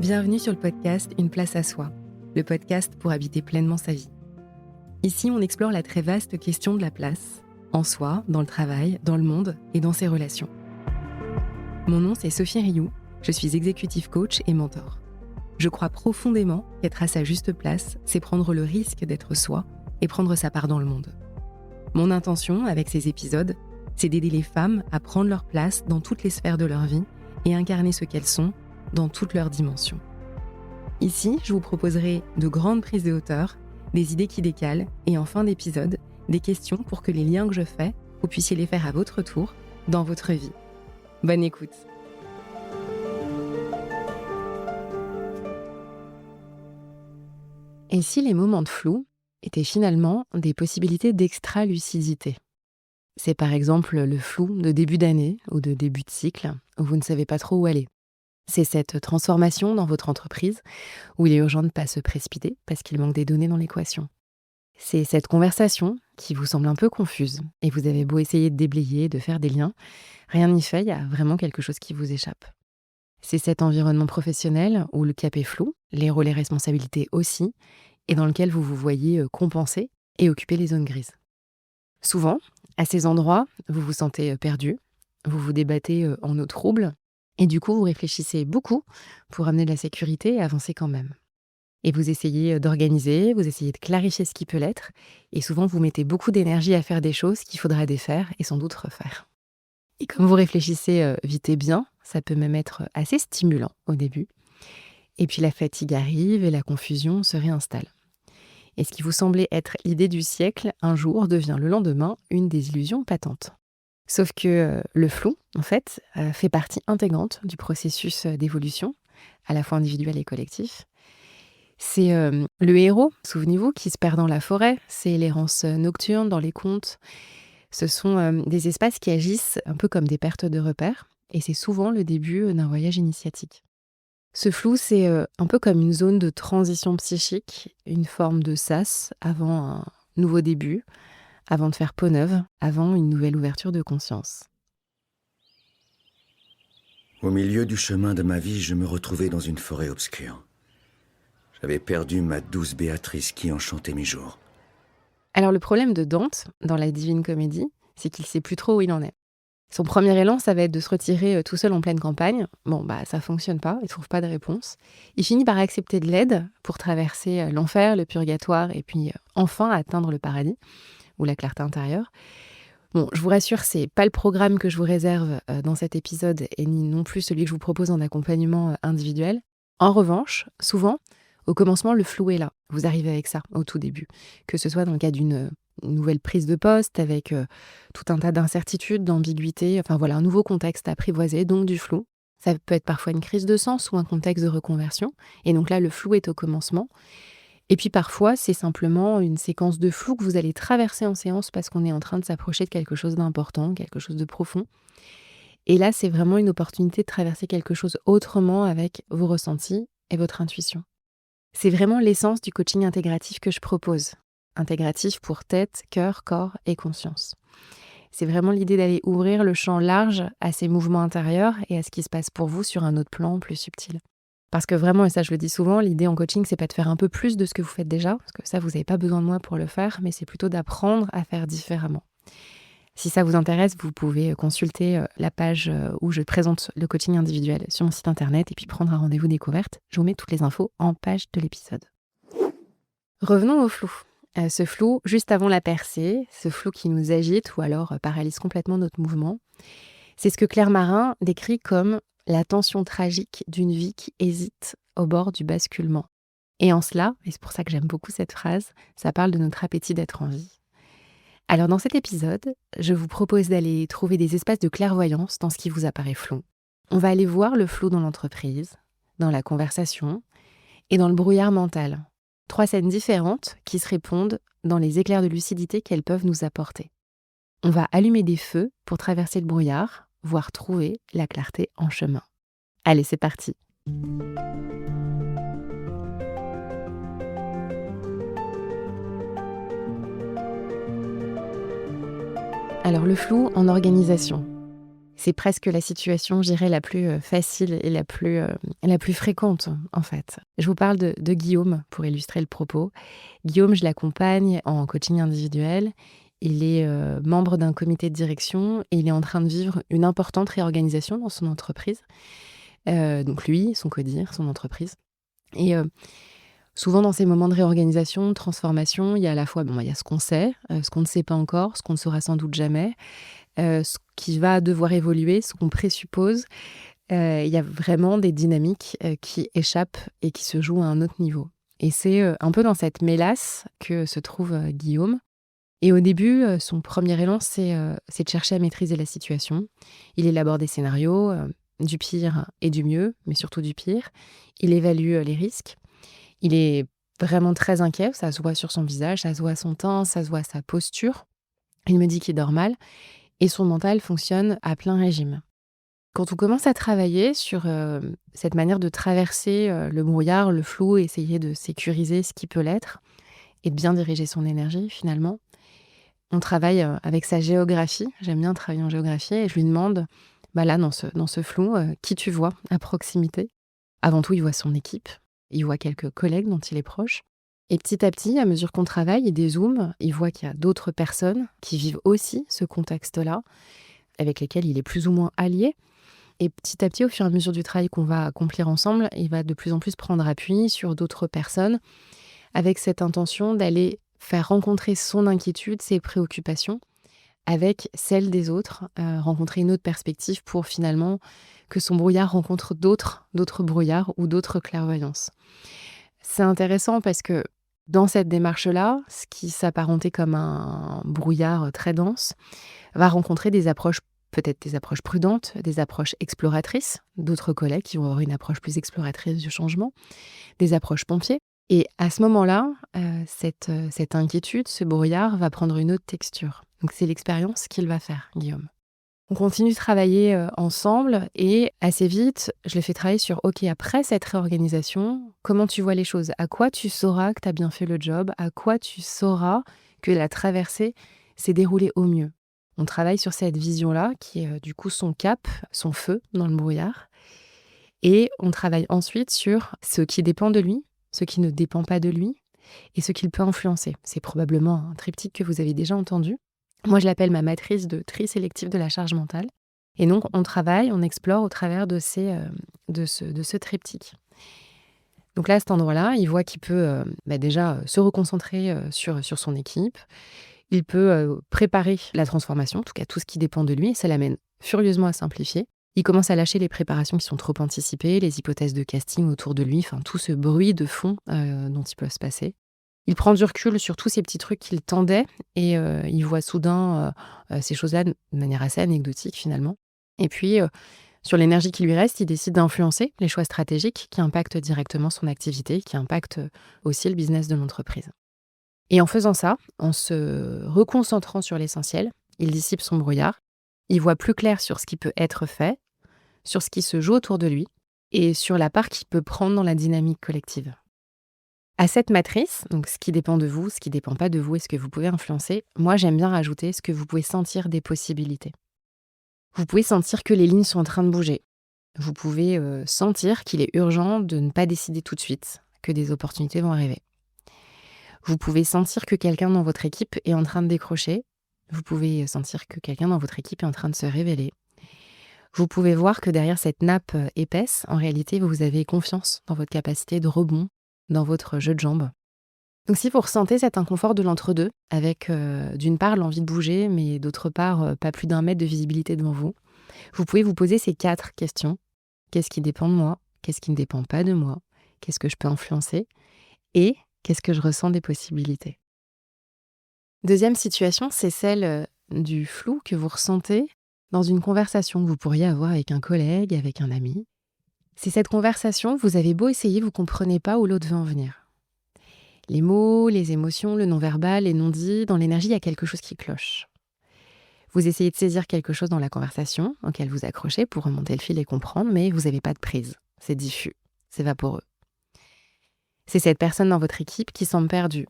Bienvenue sur le podcast Une place à soi, le podcast pour habiter pleinement sa vie. Ici, on explore la très vaste question de la place, en soi, dans le travail, dans le monde et dans ses relations. Mon nom, c'est Sophie Rioux, je suis executive coach et mentor. Je crois profondément qu'être à sa juste place, c'est prendre le risque d'être soi et prendre sa part dans le monde. Mon intention, avec ces épisodes, c'est d'aider les femmes à prendre leur place dans toutes les sphères de leur vie et incarner ce qu'elles sont dans toutes leurs dimensions. Ici, je vous proposerai de grandes prises de hauteur, des idées qui décalent et en fin d'épisode, des questions pour que les liens que je fais, vous puissiez les faire à votre tour, dans votre vie. Bonne écoute. Et si les moments de flou étaient finalement des possibilités d'extra-lucidité ? C'est par exemple le flou de début d'année ou de début de cycle où vous ne savez pas trop où aller. C'est cette transformation dans votre entreprise où il est urgent de ne pas se précipiter parce qu'il manque des données dans l'équation. C'est cette conversation qui vous semble un peu confuse et vous avez beau essayer de déblayer, de faire des liens, rien n'y fait, il y a vraiment quelque chose qui vous échappe. C'est cet environnement professionnel où le cap est flou, les rôles et responsabilités aussi, et dans lequel vous vous voyez compenser et occuper les zones grises. Souvent, à ces endroits, vous vous sentez perdu, vous vous débattez en eau trouble, et du coup, vous réfléchissez beaucoup pour amener de la sécurité et avancer quand même. Et vous essayez d'organiser, vous essayez de clarifier ce qui peut l'être, et souvent vous mettez beaucoup d'énergie à faire des choses qu'il faudra défaire et sans doute refaire. Et comme vous réfléchissez vite et bien, ça peut même être assez stimulant au début. Et puis la fatigue arrive et la confusion se réinstalle. Et ce qui vous semblait être l'idée du siècle, un jour devient le lendemain une désillusion patente. Sauf que le flou, en fait, fait partie intégrante du processus d'évolution, à la fois individuel et collectif. C'est le héros, souvenez-vous, qui se perd dans la forêt, c'est l'errance nocturne dans les contes. Ce sont des espaces qui agissent un peu comme des pertes de repères, et c'est souvent le début d'un voyage initiatique. Ce flou, c'est un peu comme une zone de transition psychique, une forme de sas avant un nouveau début, avant de faire peau neuve, avant une nouvelle ouverture de conscience. Au milieu du chemin de ma vie, je me retrouvais dans une forêt obscure. J'avais perdu ma douce Béatrice qui enchantait mes jours. Alors le problème de Dante, dans la Divine Comédie, c'est qu'il sait plus trop où il en est. Son premier élan, ça va être de se retirer tout seul en pleine campagne. Bon, ça fonctionne pas, il trouve pas de réponse. Il finit par accepter de l'aide pour traverser l'enfer, le purgatoire et puis enfin atteindre le paradis ou la clarté intérieure. Bon, je vous rassure, c'est pas le programme que je vous réserve dans cet épisode et ni non plus celui que je vous propose en accompagnement individuel. En revanche, souvent, au commencement, le flou est là. Vous arrivez avec ça au tout début. Que ce soit dans le cas d'une nouvelle prise de poste avec tout un tas d'incertitudes, d'ambiguïtés, enfin voilà, un nouveau contexte à apprivoiser, donc du flou. Ça peut être parfois une crise de sens ou un contexte de reconversion. Et donc là, le flou est au commencement. Et puis parfois, c'est simplement une séquence de flou que vous allez traverser en séance parce qu'on est en train de s'approcher de quelque chose d'important, quelque chose de profond. Et là, c'est vraiment une opportunité de traverser quelque chose autrement avec vos ressentis et votre intuition. C'est vraiment l'essence du coaching intégratif que je propose. Intégratif pour tête, cœur, corps et conscience. C'est vraiment l'idée d'aller ouvrir le champ large à ces mouvements intérieurs et à ce qui se passe pour vous sur un autre plan plus subtil. Parce que vraiment, et ça je le dis souvent, l'idée en coaching, c'est pas de faire un peu plus de ce que vous faites déjà, parce que ça, vous n'avez pas besoin de moi pour le faire, mais c'est plutôt d'apprendre à faire différemment. Si ça vous intéresse, vous pouvez consulter la page où je présente le coaching individuel sur mon site internet et puis prendre un rendez-vous découverte. Je vous mets toutes les infos en page de l'épisode. Revenons au flou. Ce flou juste avant la percée, ce flou qui nous agite ou alors paralyse complètement notre mouvement, c'est ce que Claire Marin décrit comme la tension tragique d'une vie qui hésite au bord du basculement. Et en cela, et c'est pour ça que j'aime beaucoup cette phrase, ça parle de notre appétit d'être en vie. Alors dans cet épisode, je vous propose d'aller trouver des espaces de clairvoyance dans ce qui vous apparaît flou. On va aller voir le flou dans l'entreprise, dans la conversation et dans le brouillard mental. 3 scènes différentes qui se répondent dans les éclairs de lucidité qu'elles peuvent nous apporter. On va allumer des feux pour traverser le brouillard, voire trouver la clarté en chemin. Allez, c'est parti. Alors le flou en organisation. C'est presque la situation, je dirais, la plus facile et la plus fréquente, en fait. Je vous parle de Guillaume pour illustrer le propos. Guillaume, je l'accompagne en coaching individuel. Il est membre d'un comité de direction et il est en train de vivre une importante réorganisation dans son entreprise. Donc lui, son codir, son entreprise. Et souvent dans ces moments de réorganisation, de transformation, il y a à la fois il y a ce qu'on sait, ce qu'on ne sait pas encore, ce qu'on ne saura sans doute jamais, ce qui va devoir évoluer, ce qu'on présuppose. Il y a vraiment des dynamiques qui échappent et qui se jouent à un autre niveau. Et c'est un peu dans cette mélasse que se trouve Guillaume. Et au début, son premier élan, c'est de chercher à maîtriser la situation. Il élabore des scénarios, du pire et du mieux, mais surtout du pire. Il évalue les risques. Il est vraiment très inquiet, ça se voit sur son visage, ça se voit à son teint, ça se voit à sa posture. Il me dit qu'il dort mal et son mental fonctionne à plein régime. Quand on commence à travailler sur cette manière de traverser le brouillard, le flou, essayer de sécuriser ce qui peut l'être et de bien diriger son énergie finalement, on travaille avec sa géographie. J'aime bien travailler en géographie et je lui demande, là, dans ce flou, qui tu vois à proximité. Avant tout, il voit son équipe, il voit quelques collègues dont il est proche. Et petit à petit, à mesure qu'on travaille, il dézoome, il voit qu'il y a d'autres personnes qui vivent aussi ce contexte-là, avec lesquelles il est plus ou moins allié. Et petit à petit, au fur et à mesure du travail qu'on va accomplir ensemble, il va de plus en plus prendre appui sur d'autres personnes, avec cette intention d'aller faire rencontrer son inquiétude, ses préoccupations, avec celles des autres, rencontrer une autre perspective pour finalement que son brouillard rencontre d'autres brouillards ou d'autres clairvoyances. C'est intéressant parce que dans cette démarche-là, ce qui s'apparentait comme un brouillard très dense va rencontrer peut-être des approches prudentes, des approches exploratrices, d'autres collègues qui vont avoir une approche plus exploratrice du changement, des approches pompiers. Et à ce moment-là, cette inquiétude, ce brouillard va prendre une autre texture. Donc c'est l'expérience qu'il va faire, Guillaume. On continue de travailler ensemble et assez vite, je le fais travailler sur OK, après cette réorganisation, comment tu vois les choses? À quoi tu sauras que tu as bien fait le job? À quoi tu sauras que la traversée s'est déroulée au mieux? On travaille sur cette vision-là qui est du coup son cap, son feu dans le brouillard. Et on travaille ensuite sur ce qui dépend de lui, ce qui ne dépend pas de lui et ce qu'il peut influencer. C'est probablement un triptyque que vous avez déjà entendu. Moi, je l'appelle ma matrice de tri sélectif de la charge mentale. Et donc, on travaille, on explore au travers de ce triptyque. Donc là, à cet endroit-là, il voit qu'il peut déjà se reconcentrer sur son équipe. Il peut préparer la transformation, en tout cas tout ce qui dépend de lui, et ça l'amène furieusement à simplifier. Il commence à lâcher les préparations qui sont trop anticipées, les hypothèses de casting autour de lui, enfin tout ce bruit de fond dont il peut se passer. Il prend du recul sur tous ces petits trucs qu'il tendait et il voit soudain ces choses-là de manière assez anecdotique finalement. Et puis, sur l'énergie qui lui reste, il décide d'influencer les choix stratégiques qui impactent directement son activité, qui impactent aussi le business de l'entreprise. Et en faisant ça, en se reconcentrant sur l'essentiel, il dissipe son brouillard, il voit plus clair sur ce qui peut être fait, sur ce qui se joue autour de lui et sur la part qu'il peut prendre dans la dynamique collective. À cette matrice, donc ce qui dépend de vous, ce qui ne dépend pas de vous et ce que vous pouvez influencer, moi j'aime bien rajouter ce que vous pouvez sentir des possibilités. Vous pouvez sentir que les lignes sont en train de bouger. Vous pouvez sentir qu'il est urgent de ne pas décider tout de suite, que des opportunités vont arriver. Vous pouvez sentir que quelqu'un dans votre équipe est en train de décrocher. Vous pouvez sentir que quelqu'un dans votre équipe est en train de se révéler. Vous pouvez voir que derrière cette nappe épaisse, en réalité, vous avez confiance dans votre capacité de rebond, dans votre jeu de jambes. Donc si vous ressentez cet inconfort de l'entre-deux, avec d'une part l'envie de bouger, mais d'autre part pas plus d'1 mètre de visibilité devant vous, vous pouvez vous poser ces 4 questions. Qu'est-ce qui dépend de moi? Qu'est-ce qui ne dépend pas de moi? Qu'est-ce que je peux influencer? Et qu'est-ce que je ressens des possibilités? Deuxième situation, c'est celle du flou que vous ressentez dans une conversation que vous pourriez avoir avec un collègue, avec un ami. C'est cette conversation, vous avez beau essayer, vous ne comprenez pas où l'autre veut en venir. Les mots, les émotions, le non-verbal, les non-dits, dans l'énergie, il y a quelque chose qui cloche. Vous essayez de saisir quelque chose dans la conversation auquel vous accrochez pour remonter le fil et comprendre, mais vous n'avez pas de prise. C'est diffus, c'est vaporeux. C'est cette personne dans votre équipe qui semble perdue.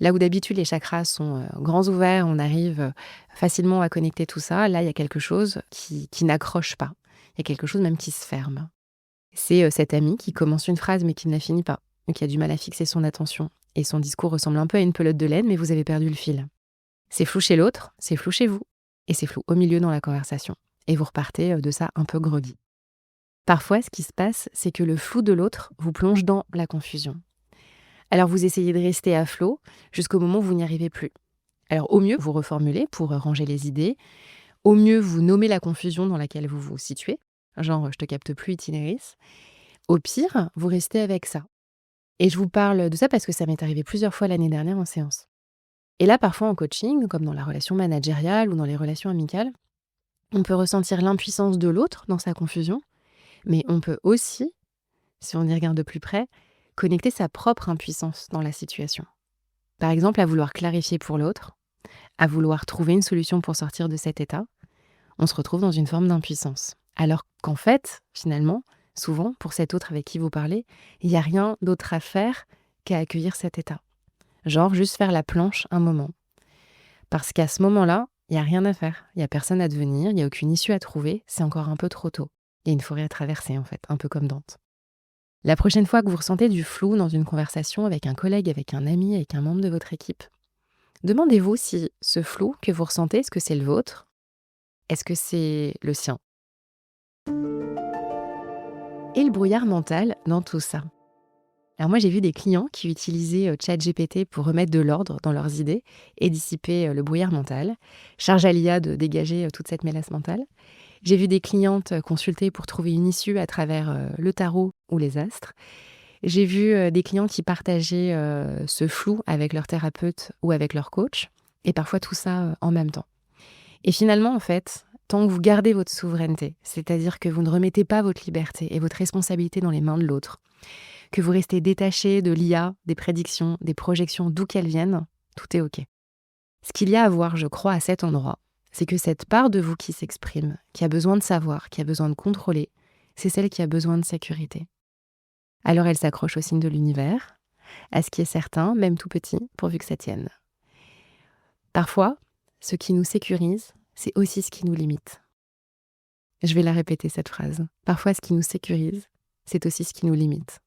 Là où d'habitude les chakras sont grands ouverts, on arrive facilement à connecter tout ça, là il y a quelque chose qui n'accroche pas. Il y a quelque chose même qui se ferme. C'est cet ami qui commence une phrase mais qui ne la finit pas, ou qui a du mal à fixer son attention. Et son discours ressemble un peu à une pelote de laine, mais vous avez perdu le fil. C'est flou chez l'autre, c'est flou chez vous, et c'est flou au milieu dans la conversation. Et vous repartez de ça un peu groggy. Parfois, ce qui se passe, c'est que le flou de l'autre vous plonge dans la confusion. Alors vous essayez de rester à flot jusqu'au moment où vous n'y arrivez plus. Alors au mieux, vous reformulez pour ranger les idées. Au mieux, vous nommez la confusion dans laquelle vous vous situez. Genre, je te capte plus, itinéris. Au pire, vous restez avec ça. Et je vous parle de ça parce que ça m'est arrivé plusieurs fois l'année dernière en séance. Et là, parfois en coaching, comme dans la relation managériale ou dans les relations amicales, on peut ressentir l'impuissance de l'autre dans sa confusion, mais on peut aussi, si on y regarde de plus près, connecter sa propre impuissance dans la situation. Par exemple, à vouloir clarifier pour l'autre, à vouloir trouver une solution pour sortir de cet état, on se retrouve dans une forme d'impuissance. Alors qu'en fait, finalement, souvent, pour cet autre avec qui vous parlez, il n'y a rien d'autre à faire qu'à accueillir cet état. Genre juste faire la planche un moment. Parce qu'à ce moment-là, il n'y a rien à faire. Il n'y a personne à devenir, il n'y a aucune issue à trouver, c'est encore un peu trop tôt. Il y a une forêt à traverser en fait, un peu comme Dante. La prochaine fois que vous ressentez du flou dans une conversation avec un collègue, avec un ami, avec un membre de votre équipe, demandez-vous si ce flou que vous ressentez, est-ce que c'est le vôtre ? Est-ce que c'est le sien ? Et le brouillard mental dans tout ça. Alors moi, j'ai vu des clients qui utilisaient ChatGPT pour remettre de l'ordre dans leurs idées et dissiper le brouillard mental. Charge à l'IA de dégager toute cette mélasse mentale. J'ai vu des clientes consulter pour trouver une issue à travers le tarot ou les astres. J'ai vu des clients qui partageaient ce flou avec leur thérapeute ou avec leur coach, et parfois tout ça en même temps. Et finalement, en fait, tant que vous gardez votre souveraineté, c'est-à-dire que vous ne remettez pas votre liberté et votre responsabilité dans les mains de l'autre, que vous restez détaché de l'IA, des prédictions, des projections, d'où qu'elles viennent, tout est OK. Ce qu'il y a à voir, je crois, à cet endroit, c'est que cette part de vous qui s'exprime, qui a besoin de savoir, qui a besoin de contrôler, c'est celle qui a besoin de sécurité. Alors elle s'accroche au signe de l'univers, à ce qui est certain, même tout petit, pourvu que ça tienne. Parfois, ce qui nous sécurise, c'est aussi ce qui nous limite. Je vais la répéter, cette phrase. Parfois, ce qui nous sécurise, c'est aussi ce qui nous limite.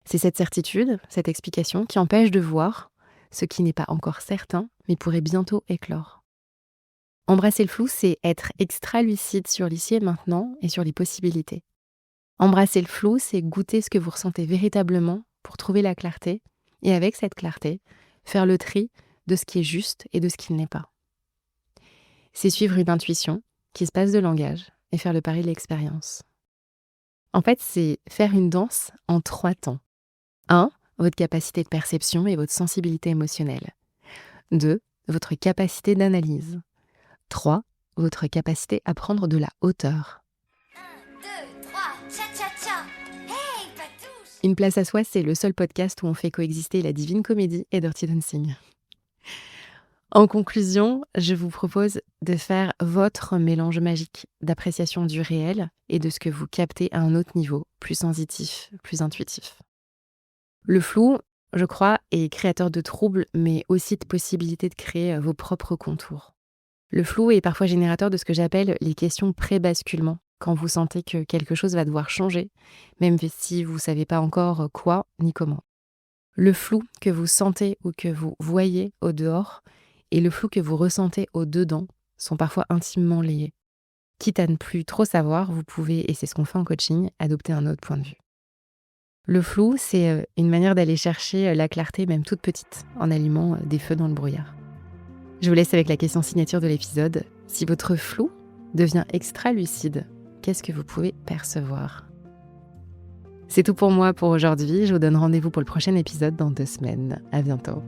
C'est cette certitude, cette explication qui empêche de voir ce qui n'est pas encore certain, mais pourrait bientôt éclore. Embrasser le flou, c'est être extra-lucide sur l'ici et maintenant et sur les possibilités. Embrasser le flou, c'est goûter ce que vous ressentez véritablement pour trouver la clarté et avec cette clarté, faire le tri de ce qui est juste et de ce qui ne l'est pas. C'est suivre une intuition qui se passe de langage et faire le pari de l'expérience. En fait, c'est faire une danse en 3 temps. 1. Votre capacité de perception et votre sensibilité émotionnelle. 2. Votre capacité d'analyse. 3. Votre capacité à prendre de la hauteur. 1, 2, 3, cha-cha-cha. Hey, Patouche! Une place à soi, c'est le seul podcast où on fait coexister la divine comédie et Dirty Dancing. En conclusion, je vous propose de faire votre mélange magique d'appréciation du réel et de ce que vous captez à un autre niveau, plus sensitif, plus intuitif. Le flou, je crois, est créateur de troubles, mais aussi de possibilités de créer vos propres contours. Le flou est parfois générateur de ce que j'appelle les questions pré-basculement, quand vous sentez que quelque chose va devoir changer, même si vous ne savez pas encore quoi ni comment. Le flou que vous sentez ou que vous voyez au dehors et le flou que vous ressentez au dedans sont parfois intimement liés. Quitte à ne plus trop savoir, vous pouvez, et c'est ce qu'on fait en coaching, adopter un autre point de vue. Le flou, c'est une manière d'aller chercher la clarté, même toute petite, en allumant des feux dans le brouillard. Je vous laisse avec la question signature de l'épisode. Si votre flou devient extra lucide, qu'est-ce que vous pouvez percevoir ? C'est tout pour moi pour aujourd'hui. Je vous donne rendez-vous pour le prochain épisode dans 2 semaines. À bientôt.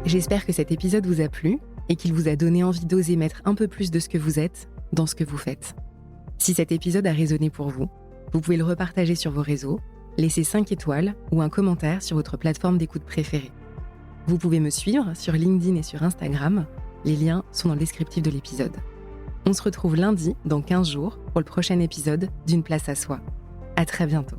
J'espère que cet épisode vous a plu et qu'il vous a donné envie d'oser mettre un peu plus de ce que vous êtes dans ce que vous faites. Si cet épisode a résonné pour vous, vous pouvez le repartager sur vos réseaux, laisser 5 étoiles ou un commentaire sur votre plateforme d'écoute préférée. Vous pouvez me suivre sur LinkedIn et sur Instagram. Les liens sont dans le descriptif de l'épisode. On se retrouve lundi, dans 15 jours, pour le prochain épisode d'Une place à soi. À très bientôt.